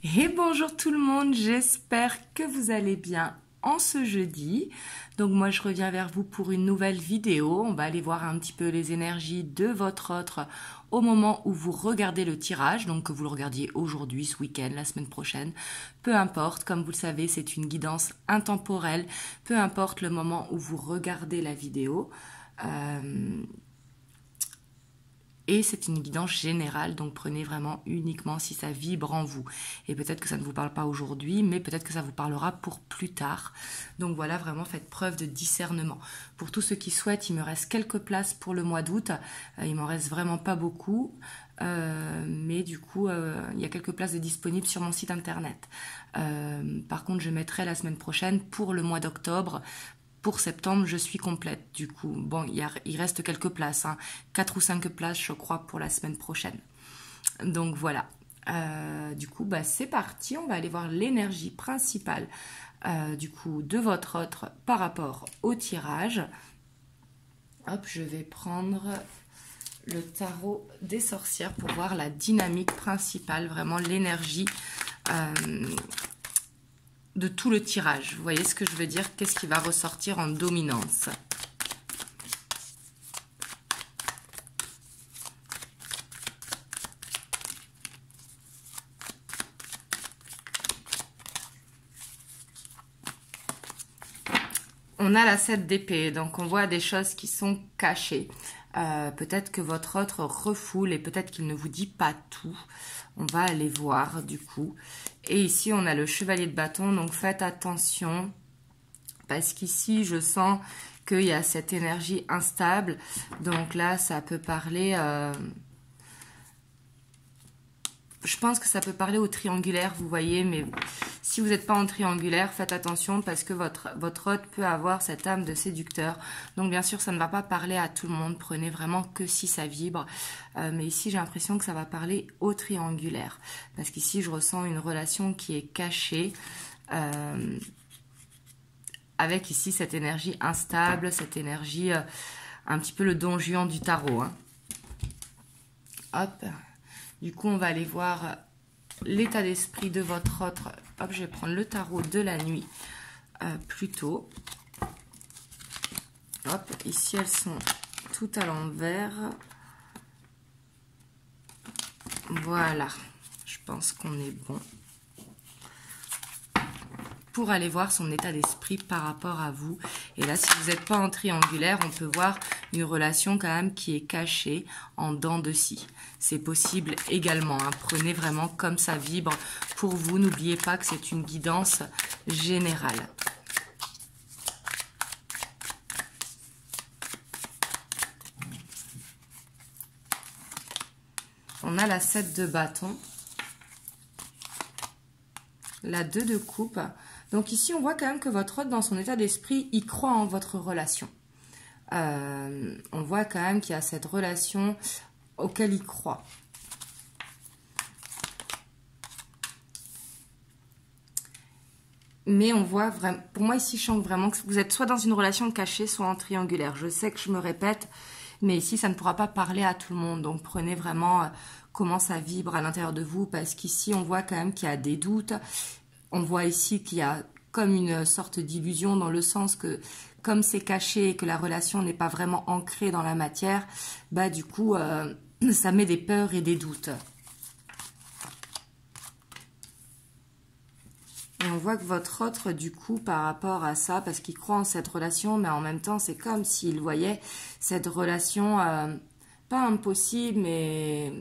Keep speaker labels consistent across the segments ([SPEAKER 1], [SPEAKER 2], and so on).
[SPEAKER 1] Et bonjour tout le monde, j'espère que vous allez bien en ce jeudi. Donc moi je reviens vers vous pour une nouvelle vidéo. On va aller voir un petit peu les énergies de votre autre au moment où vous regardez le tirage. Donc que vous le regardiez aujourd'hui, ce week-end, la semaine prochaine. Peu importe, comme vous le savez, c'est une guidance intemporelle. Peu importe le moment où vous regardez la vidéo. Et c'est une guidance générale, donc prenez vraiment uniquement si ça vibre en vous. Et peut-être que ça ne vous parle pas aujourd'hui, mais peut-être que ça vous parlera pour plus tard. Donc voilà, vraiment faites preuve de discernement. Pour tous ceux qui souhaitent, il me reste quelques places pour le mois d'août. Il m'en reste vraiment pas beaucoup. Mais du coup, il y a quelques places de disponibles sur mon site internet. Par contre, je mettrai la semaine prochaine pour le mois d'octobre. Pour septembre, je suis complète du coup. Bon, il reste quelques places, 4 ou 5 places je crois pour la semaine prochaine. Donc voilà. Du coup, c'est parti. On va aller voir l'énergie principale du coup de votre autre par rapport au tirage. Hop, je vais prendre le tarot des sorcières pour voir la dynamique principale, vraiment l'énergie de tout le tirage. Vous voyez ce que je veux dire? Qu'est-ce qui va ressortir en dominance? On a la 7 d'épée, donc on voit des choses qui sont cachées. Peut-être que votre autre refoule et peut-être qu'il ne vous dit pas tout. On va aller voir du coup. Et ici, on a le chevalier de bâton, donc faites attention. Parce qu'ici, je sens qu'il y a cette énergie instable. Donc là, ça peut parler... je pense que ça peut parler au triangulaire, vous voyez, mais si vous n'êtes pas en triangulaire, faites attention parce que votre hôte peut avoir cette âme de séducteur. Donc bien sûr, ça ne va pas parler à tout le monde, prenez vraiment que si ça vibre. Mais ici, j'ai l'impression que ça va parler au triangulaire. Parce qu'ici, je ressens une relation qui est cachée. Avec ici cette énergie instable, cette énergie, un petit peu le Don Juan du tarot. Hop. Du coup, on va aller voir l'état d'esprit de votre autre. Hop, je vais prendre le tarot de la nuit plutôt. Hop, ici elles sont toutes à l'envers. Voilà, je pense qu'on est bon. Pour aller voir son état d'esprit par rapport à vous. Et là, si vous n'êtes pas en triangulaire, on peut voir une relation quand même qui est cachée en dents de scie. C'est possible également. Prenez vraiment comme ça vibre pour vous. N'oubliez pas que c'est une guidance générale. On a la 7 de bâton. La 2 de coupe. Donc ici, on voit quand même que votre hôte, dans son état d'esprit, il croit en votre relation. On voit quand même qu'il y a cette relation auquel il croit. Mais on voit vraiment, pour moi ici, je sens vraiment que vous êtes soit dans une relation cachée, soit en triangulaire. Je sais que je me répète, mais ici, ça ne pourra pas parler à tout le monde. Donc prenez vraiment comment ça vibre à l'intérieur de vous, parce qu'ici, on voit quand même qu'il y a des doutes. On voit ici qu'il y a comme une sorte d'illusion dans le sens que, comme c'est caché et que la relation n'est pas vraiment ancrée dans la matière, du coup, ça met des peurs et des doutes. Et on voit que votre autre, du coup, par rapport à ça, parce qu'il croit en cette relation, mais en même temps, c'est comme s'il voyait cette relation, pas impossible, mais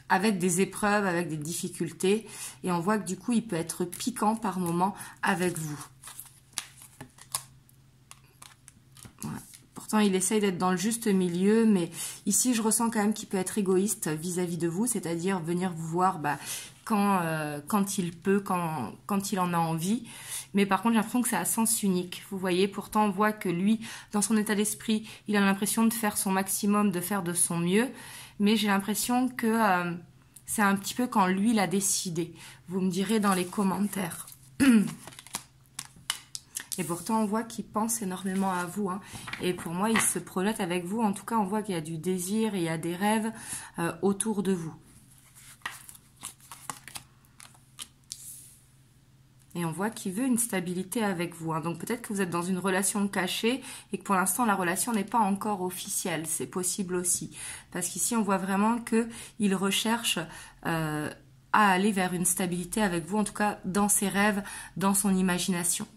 [SPEAKER 1] avec des épreuves, avec des difficultés. Et on voit que du coup, il peut être piquant par moment avec vous. Voilà. Pourtant, il essaye d'être dans le juste milieu, mais ici, je ressens quand même qu'il peut être égoïste vis-à-vis de vous, c'est-à-dire venir vous voir quand il peut, quand il en a envie. Mais par contre, j'ai l'impression que c'est à sens unique. Vous voyez, pourtant, on voit que lui, dans son état d'esprit, il a l'impression de faire son maximum, de faire de son mieux. Mais j'ai l'impression que c'est un petit peu quand lui l'a décidé. Vous me direz dans les commentaires. Et pourtant, on voit qu'il pense énormément à vous. Et pour moi, il se projette avec vous. En tout cas, on voit qu'il y a du désir et il y a des rêves autour de vous. Et on voit qu'il veut une stabilité avec vous. Hein. Donc peut-être que vous êtes dans une relation cachée et que pour l'instant la relation n'est pas encore officielle. C'est possible aussi. Parce qu'ici on voit vraiment qu'il recherche à aller vers une stabilité avec vous, en tout cas dans ses rêves, dans son imagination.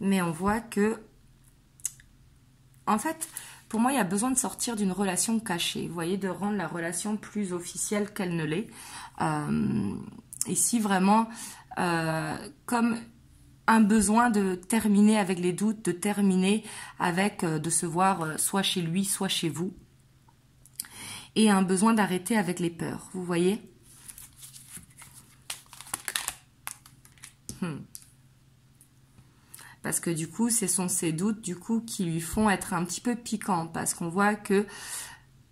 [SPEAKER 1] Mais on voit que, en fait, pour moi, il y a besoin de sortir d'une relation cachée. Vous voyez, de rendre la relation plus officielle qu'elle ne l'est. Ici, vraiment, comme un besoin de terminer avec les doutes, de terminer avec, de se voir soit chez lui, soit chez vous. Et un besoin d'arrêter avec les peurs. Vous voyez ? Parce que du coup, ce sont ces doutes du coup qui lui font être un petit peu piquants. Parce qu'on voit que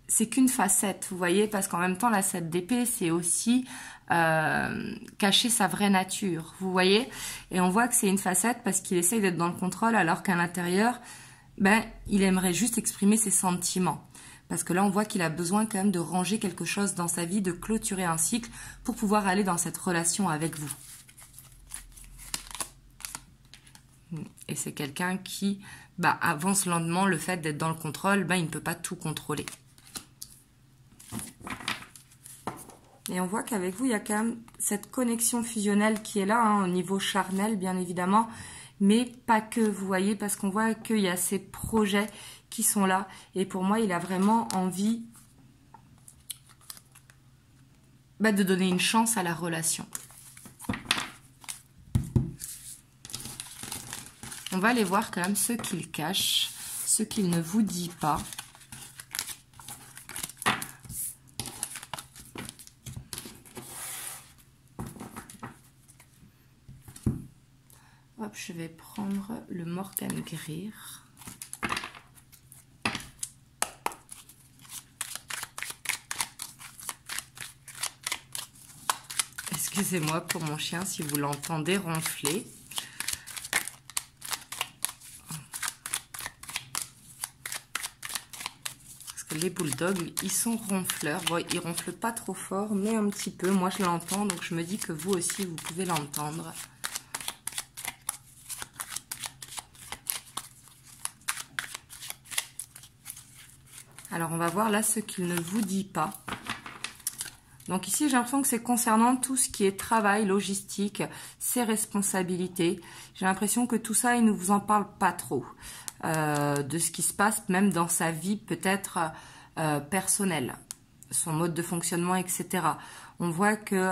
[SPEAKER 1] c'est qu'une facette, vous voyez. Parce qu'en même temps, la 7 d'épée, c'est aussi cacher sa vraie nature, vous voyez. Et on voit que c'est une facette parce qu'il essaye d'être dans le contrôle alors qu'à l'intérieur, ben, il aimerait juste exprimer ses sentiments. Parce que là, on voit qu'il a besoin quand même de ranger quelque chose dans sa vie, de clôturer un cycle pour pouvoir aller dans cette relation avec vous. Et c'est quelqu'un qui avance lentement. Le fait d'être dans le contrôle, il ne peut pas tout contrôler. Et on voit qu'avec vous, il y a quand même cette connexion fusionnelle qui est là, hein, au niveau charnel, bien évidemment. Mais pas que, vous voyez, parce qu'on voit qu'il y a ces projets qui sont là. Et pour moi, il a vraiment envie de donner une chance à la relation. On va aller voir quand même ce qu'il cache, ce qu'il ne vous dit pas. Hop, je vais prendre le Morgan Greer. Excusez-moi pour mon chien si vous l'entendez ronfler. Les bulldogs, ils sont ronfleurs. Bon, ils ronflent pas trop fort, mais un petit peu. Moi, je l'entends, donc je me dis que vous aussi, vous pouvez l'entendre. Alors, on va voir là ce qu'il ne vous dit pas. Donc ici, j'ai l'impression que c'est concernant tout ce qui est travail, logistique, ses responsabilités. J'ai l'impression que tout ça, il ne vous en parle pas trop. De ce qui se passe même dans sa vie peut-être personnelle, son mode de fonctionnement, etc. On voit que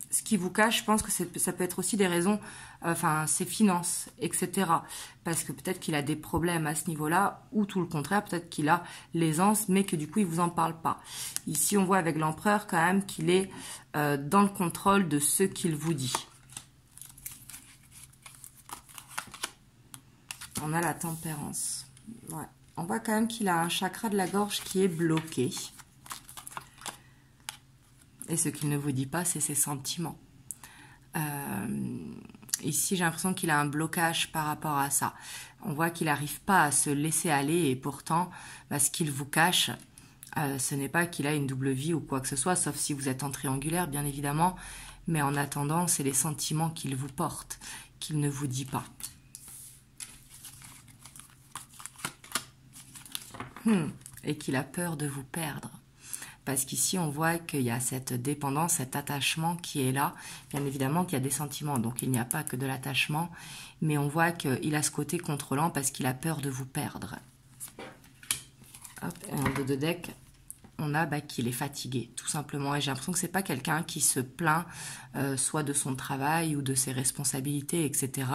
[SPEAKER 1] ce qui vous cache, je pense que ça peut être aussi des raisons, ses finances, etc. Parce que peut-être qu'il a des problèmes à ce niveau-là, ou tout le contraire, peut-être qu'il a l'aisance, mais que du coup, il vous en parle pas. Ici, on voit avec l'empereur quand même qu'il est dans le contrôle de ce qu'il vous dit. On a la tempérance. Ouais. On voit quand même qu'il a un chakra de la gorge qui est bloqué. Et ce qu'il ne vous dit pas, c'est ses sentiments. Ici, j'ai l'impression qu'il a un blocage par rapport à ça. On voit qu'il n'arrive pas à se laisser aller et pourtant, ce qu'il vous cache, ce n'est pas qu'il a une double vie ou quoi que ce soit, sauf si vous êtes en triangulaire, bien évidemment. Mais en attendant, c'est les sentiments qu'il vous porte, qu'il ne vous dit pas. Et qu'il a peur de vous perdre. Parce qu'ici, on voit qu'il y a cette dépendance, cet attachement qui est là. Bien évidemment qu'il y a des sentiments, donc il n'y a pas que de l'attachement. Mais on voit qu'il a ce côté contrôlant parce qu'il a peur de vous perdre. Hop, et en dos de deck, on a qu'il est fatigué, tout simplement. Et j'ai l'impression que c'est pas quelqu'un qui se plaint soit de son travail ou de ses responsabilités, etc.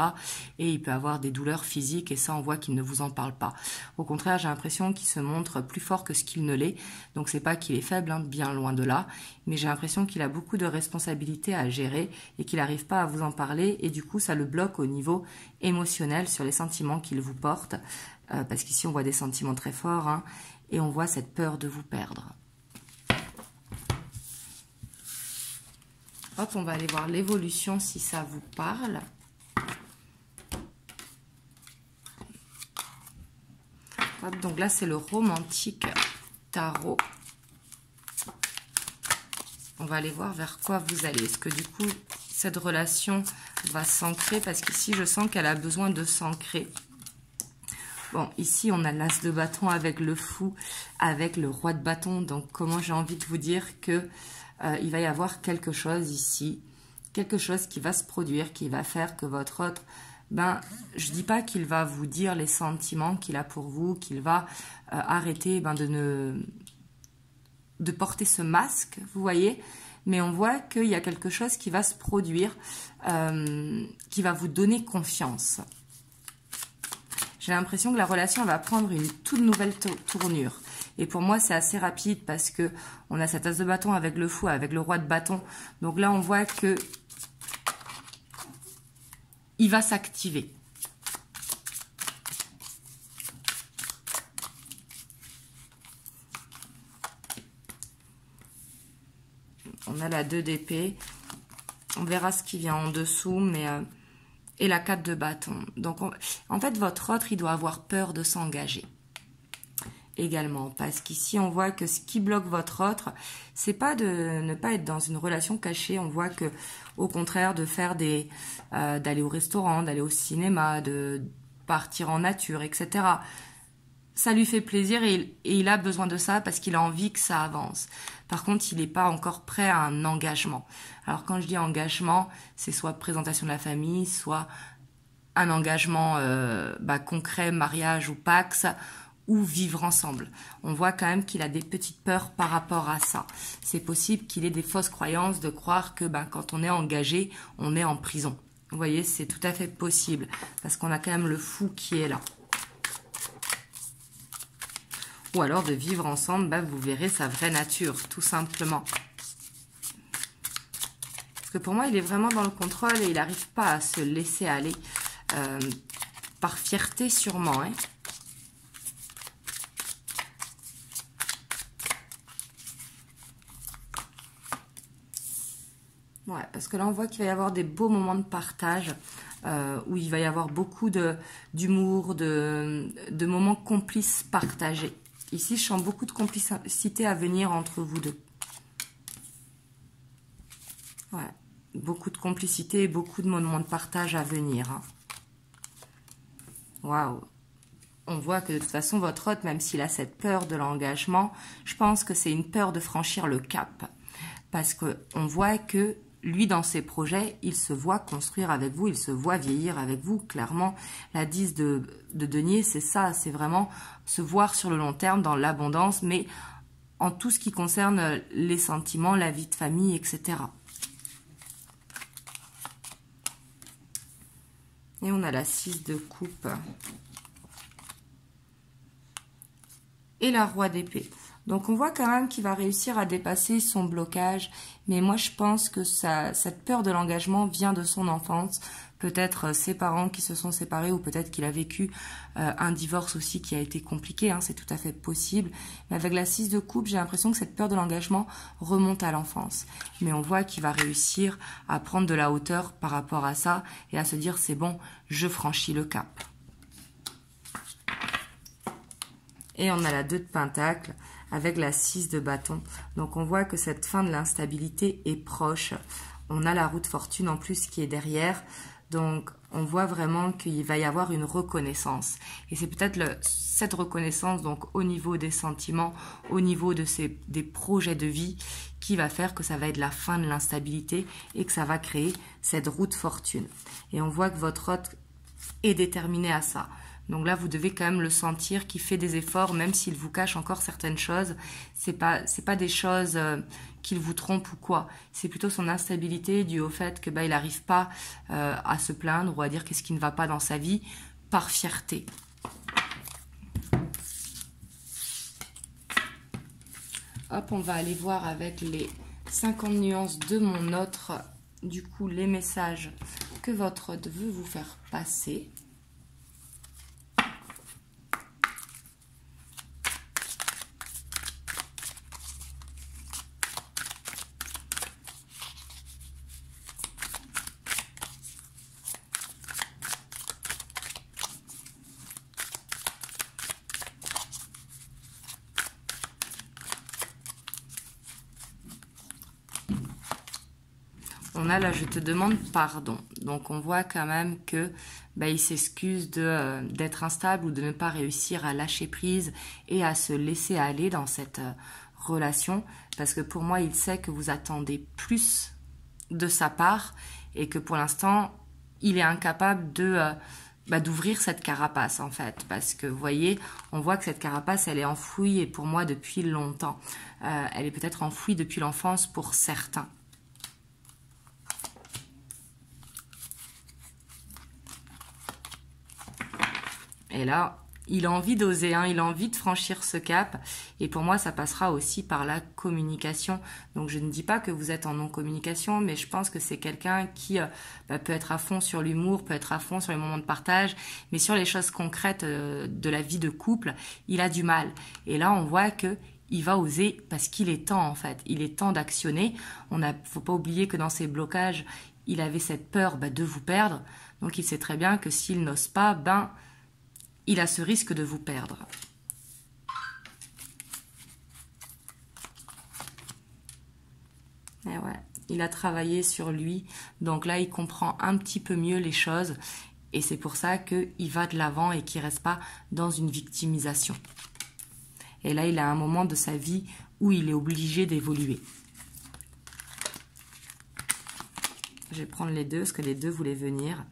[SPEAKER 1] Et il peut avoir des douleurs physiques et ça, on voit qu'il ne vous en parle pas. Au contraire, j'ai l'impression qu'il se montre plus fort que ce qu'il ne l'est. Donc, c'est pas qu'il est faible, hein, bien loin de là. Mais j'ai l'impression qu'il a beaucoup de responsabilités à gérer et qu'il n'arrive pas à vous en parler. Et du coup, ça le bloque au niveau émotionnel sur les sentiments qu'il vous porte. Parce qu'ici, on voit des sentiments très forts, hein. Et on voit cette peur de vous perdre. Hop, on va aller voir l'évolution si ça vous parle. Hop, donc là, c'est le romantique tarot. On va aller voir vers quoi vous allez. Est-ce que du coup, cette relation va s'ancrer? Parce qu'ici, je sens qu'elle a besoin de s'ancrer. Bon, ici, on a l'as de bâton avec le fou, avec le roi de bâton. Donc, comment j'ai envie de vous dire que il va y avoir quelque chose ici, quelque chose qui va se produire, qui va faire que votre autre, ben, je dis pas qu'il va vous dire les sentiments qu'il a pour vous, qu'il va arrêter de porter ce masque, vous voyez, mais on voit qu'il y a quelque chose qui va se produire, qui va vous donner confiance. J'ai l'impression que la relation va prendre une toute nouvelle tournure. Et pour moi, c'est assez rapide parce que on a cet as de bâton avec le fou, avec le roi de bâton. Donc là, on voit que il va s'activer. On a la 2 d'épée. On verra ce qui vient en dessous, mais... et la 4 de bâton. Donc, en fait, votre autre, il doit avoir peur de s'engager. Également, parce qu'ici, on voit que ce qui bloque votre autre, c'est pas de ne pas être dans une relation cachée. On voit que, au contraire, de faire d'aller au restaurant, d'aller au cinéma, de partir en nature, etc. Ça lui fait plaisir et il a besoin de ça parce qu'il a envie que ça avance. Par contre, il n'est pas encore prêt à un engagement. Alors, quand je dis engagement, c'est soit présentation de la famille, soit un engagement concret, mariage ou pax, ou vivre ensemble. On voit quand même qu'il a des petites peurs par rapport à ça. C'est possible qu'il ait des fausses croyances de croire que quand on est engagé, on est en prison. Vous voyez, c'est tout à fait possible parce qu'on a quand même le fou qui est là. Ou alors de vivre ensemble, vous verrez sa vraie nature, tout simplement. Parce que pour moi, il est vraiment dans le contrôle et il n'arrive pas à se laisser aller par fierté sûrement. Hein. Ouais, parce que là, on voit qu'il va y avoir des beaux moments de partage où il va y avoir beaucoup d'humour, de moments complices partagés. Ici, je sens beaucoup de complicité à venir entre vous deux. Ouais, beaucoup de complicité et beaucoup de moments de partage à venir. Hein. Waouh! On voit que de toute façon, votre hôte, même s'il a cette peur de l'engagement, je pense que c'est une peur de franchir le cap. Parce qu'on voit que lui, dans ses projets, il se voit construire avec vous, il se voit vieillir avec vous. Clairement, la 10 de denier, c'est ça, c'est vraiment se voir sur le long terme dans l'abondance, mais en tout ce qui concerne les sentiments, la vie de famille, etc. Et on a la 6 de coupe. Et la roi d'épée. Donc on voit quand même qu'il va réussir à dépasser son blocage. Mais moi je pense que cette peur de l'engagement vient de son enfance. Peut-être ses parents qui se sont séparés ou peut-être qu'il a vécu un divorce aussi qui a été compliqué. Hein, c'est tout à fait possible. Mais avec la 6 de coupe, j'ai l'impression que cette peur de l'engagement remonte à l'enfance. Mais on voit qu'il va réussir à prendre de la hauteur par rapport à ça et à se dire c'est bon, je franchis le cap. Et on a la 2 de pentacle avec la 6 de bâton. Donc on voit que cette fin de l'instabilité est proche. On a la roue de fortune en plus qui est derrière. Donc on voit vraiment qu'il va y avoir une reconnaissance. Et c'est peut-être cette reconnaissance donc au niveau des sentiments, au niveau de des projets de vie qui va faire que ça va être la fin de l'instabilité et que ça va créer cette roue de fortune. Et on voit que votre hôte est déterminé à ça. Donc là, vous devez quand même le sentir qu'il fait des efforts, même s'il vous cache encore certaines choses. C'est pas des choses qu'il vous trompe ou quoi. C'est plutôt son instabilité due au fait que il n'arrive pas à se plaindre ou à dire qu'est-ce qui ne va pas dans sa vie par fierté. Hop, on va aller voir avec les 50 nuances de mon autre, du coup, les messages que votre hôte veut vous faire passer. On a là, je te demande pardon. Donc on voit quand même que il s'excuse d'être instable ou de ne pas réussir à lâcher prise et à se laisser aller dans cette relation. Parce que pour moi, il sait que vous attendez plus de sa part et que pour l'instant, il est incapable d'ouvrir cette carapace en fait. Parce que vous voyez, on voit que cette carapace, elle est enfouie et pour moi depuis longtemps. Elle est peut-être enfouie depuis l'enfance pour certains. Et là, il a envie d'oser, hein, il a envie de franchir ce cap. Et pour moi, ça passera aussi par la communication. Donc, je ne dis pas que vous êtes en non-communication, mais je pense que c'est quelqu'un qui peut être à fond sur l'humour, peut être à fond sur les moments de partage, mais sur les choses concrètes de la vie de couple, il a du mal. Et là, on voit que il va oser parce qu'il est temps, en fait. Il est temps d'actionner. Faut pas oublier que dans ces blocages, il avait cette peur de vous perdre. Donc, il sait très bien que s'il n'ose pas, il a ce risque de vous perdre. Et ouais, il a travaillé sur lui. Donc là, il comprend un petit peu mieux les choses. Et c'est pour ça qu'il va de l'avant et qu'il ne reste pas dans une victimisation. Et là, il a un moment de sa vie où il est obligé d'évoluer. Je vais prendre les deux, parce que les deux voulaient venir.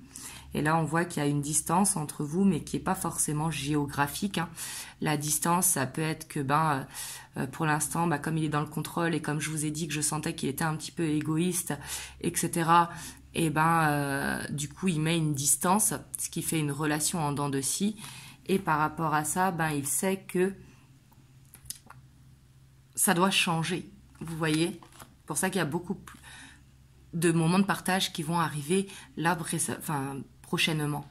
[SPEAKER 1] Et là, on voit qu'il y a une distance entre vous, mais qui n'est pas forcément géographique. Hein. La distance, ça peut être que, pour l'instant, comme il est dans le contrôle et comme je vous ai dit que je sentais qu'il était un petit peu égoïste, etc., et du coup, il met une distance, ce qui fait une relation en dents de scie. Et par rapport à ça, il sait que ça doit changer. Vous voyez? C'est pour ça qu'il y a beaucoup de moments de partage qui vont arriver là, prochainement.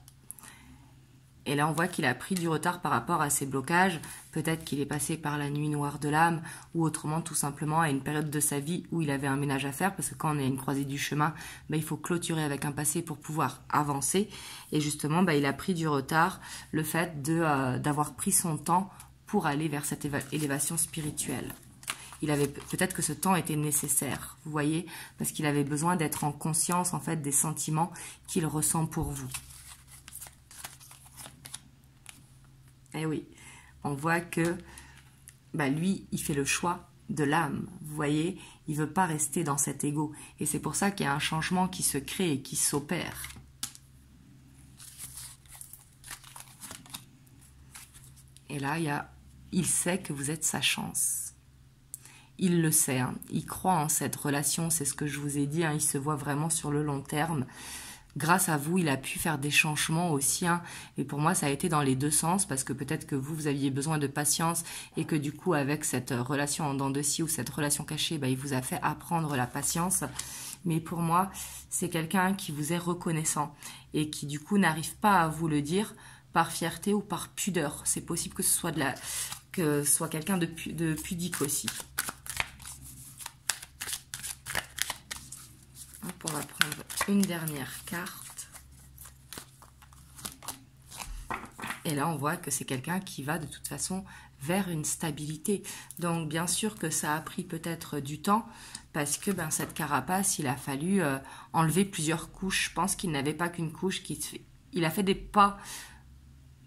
[SPEAKER 1] Et là, on voit qu'il a pris du retard par rapport à ses blocages. Peut-être qu'il est passé par la nuit noire de l'âme ou autrement, tout simplement, à une période de sa vie où il avait un ménage à faire. Parce que quand on est à une croisée du chemin, il faut clôturer avec un passé pour pouvoir avancer. Et justement, il a pris du retard, le fait d'avoir pris son temps pour aller vers cette élévation spirituelle. Peut-être que ce temps était nécessaire, vous voyez, parce qu'il avait besoin d'être en conscience, en fait, des sentiments qu'il ressent pour vous. Eh oui, on voit que, lui, il fait le choix de l'âme, vous voyez, il ne veut pas rester dans cet ego. Et c'est pour ça qu'il y a un changement qui se crée et qui s'opère. Et là, il sait que vous êtes sa chance. Il le sait, hein. Il croit en cette relation, c'est ce que je vous ai dit, hein. Il se voit vraiment sur le long terme. Grâce à vous, il a pu faire des changements aussi, hein. Et pour moi, ça a été dans les deux sens, parce que peut-être que vous aviez besoin de patience et que du coup, avec cette relation en dents de scie ou cette relation cachée, il vous a fait apprendre la patience. Mais pour moi, c'est quelqu'un qui vous est reconnaissant et qui du coup n'arrive pas à vous le dire par fierté ou par pudeur. C'est possible que ce soit quelqu'un de pudique aussi. On va prendre une dernière carte. Et là, on voit que c'est quelqu'un qui va de toute façon vers une stabilité. Donc, bien sûr que ça a pris peut-être du temps parce que cette carapace, il a fallu enlever plusieurs couches. Je pense qu'il n'avait pas qu'une couche. Il a fait des pas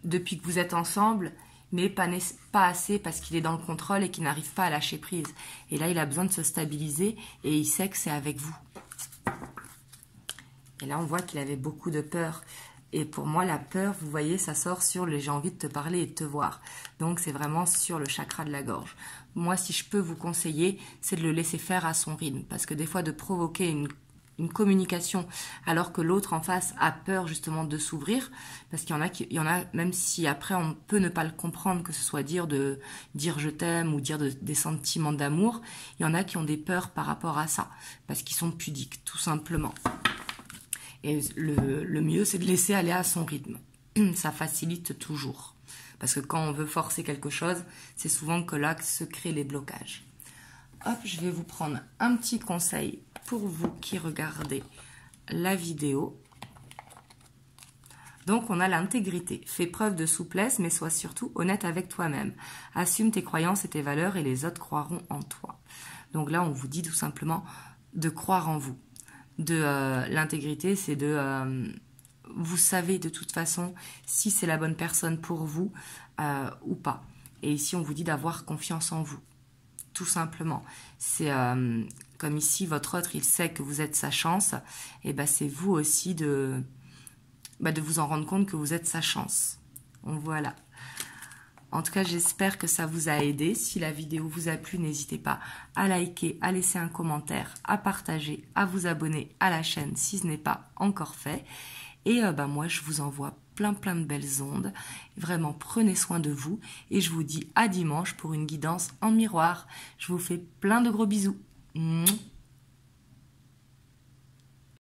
[SPEAKER 1] depuis que vous êtes ensemble, mais pas assez parce qu'il est dans le contrôle et qu'il n'arrive pas à lâcher prise. Et là, il a besoin de se stabiliser et il sait que c'est avec vous. Et là, on voit qu'il avait beaucoup de peur. Et pour moi, la peur, vous voyez, ça sort sur le « j'ai envie de te parler et de te voir ». Donc, c'est vraiment sur le chakra de la gorge. Moi, si je peux vous conseiller, c'est de le laisser faire à son rythme. Parce que des fois, de provoquer une communication alors que l'autre en face a peur justement de s'ouvrir, parce qu'il y en a, même si après on peut ne pas le comprendre, que ce soit dire je t'aime ou dire des sentiments d'amour, il y en a qui ont des peurs par rapport à ça, parce qu'ils sont pudiques, tout simplement. Et le mieux, c'est de laisser aller à son rythme. Ça facilite toujours. Parce que quand on veut forcer quelque chose, c'est souvent que là se créent les blocages. Hop, je vais vous prendre un petit conseil pour vous qui regardez la vidéo. Donc, on a l'intégrité. Fais preuve de souplesse, mais sois surtout honnête avec toi-même. Assume tes croyances et tes valeurs et les autres croiront en toi. Donc là, on vous dit tout simplement de croire en vous. de l'intégrité, c'est de... vous savez de toute façon si c'est la bonne personne pour vous ou pas. Et ici, on vous dit d'avoir confiance en vous. Tout simplement. C'est comme ici, votre autre, il sait que vous êtes sa chance. Et ben, c'est vous aussi de vous en rendre compte que vous êtes sa chance. Donc, voilà. En tout cas, j'espère que ça vous a aidé. Si la vidéo vous a plu, n'hésitez pas à liker, à laisser un commentaire, à partager, à vous abonner à la chaîne si ce n'est pas encore fait. Et moi, je vous envoie plein de belles ondes. Vraiment, prenez soin de vous. Et je vous dis à dimanche pour une guidance en miroir. Je vous fais plein de gros bisous. Mouah.